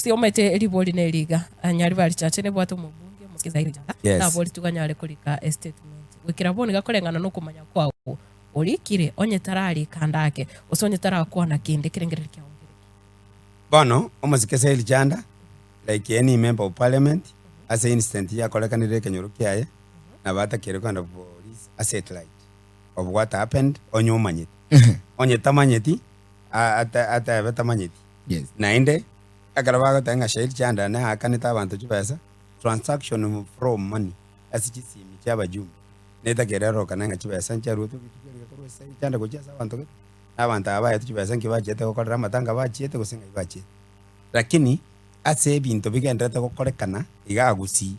sio mete ribori ne liga anyari bali chache ne bwato mubunge mukiza iri janda na boli tuganyare kulika statement wikira boni gakorengana no kumanya kwao urikire onye tarari kandake usonye tarakwa na kinde kirengere kya ongere bono omuzikese iri janda like any member of parliament as an instant ya kolekanire kenyoro kyaye na bata kire kwanda police a satellite of what happened onye umanyeti onye tamanyeti ata betamanyeti yes nainde akarabaga tanga shahidi chanda na akanita abantu chipesa transaction from money asichisimi cyabajumbe neta gerero kananga chipesa ncharu tu bikigere ko sai chanda ko cyasa abantu abaye chipesa nkibajete ko korera matanga bachete gusenga ibachete lakini ase ebinto bigendete gukorekana igagusi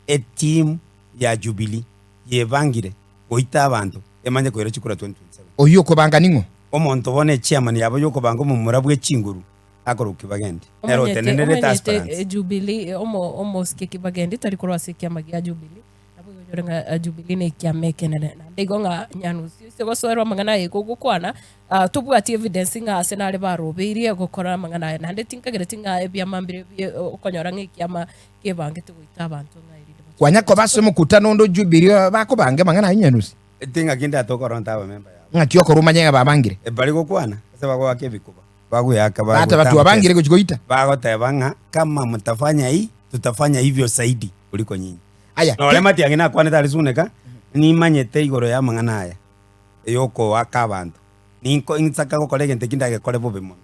a team ya Jubilee yebangire goita abantu emanye kwera chikura 2027 oyo kobanga ningo omonto bone chairman yabo yoko banga mu murabwe chinguru akoroki bagende ero tenenere transparency Jubilee omo skiki bagende tari ko rwasikia magia Jubilee nabo yorenga Jubilee ne kiamekenene na ndigonga nyanu sio gosorwa mangana yego gukwana tubwati evidence nga senale barobeire gukora mangana na nditingagere tinga ebya mambire okonyora ngikiama kebange tuguita abantu ngairinde kwanyako baso mukutano ndo Jubilee bakobange mangana nyanusi tinga kinda tokoronta aba member yabo ngatiyo ko rumanya babangire bali gukwana saba kwa kebikuba baguyaka bago hata watu wabangire kuchikoita bago tebanga kama mtafanya hii tutafanya hivyo zaidi kuliko nyinyi aya no le mati agina kwane talizuneka ni manyete igoro ya mangana aya yoko akabantu ninko insaka ko kolege ntekinda ke kole bobe mo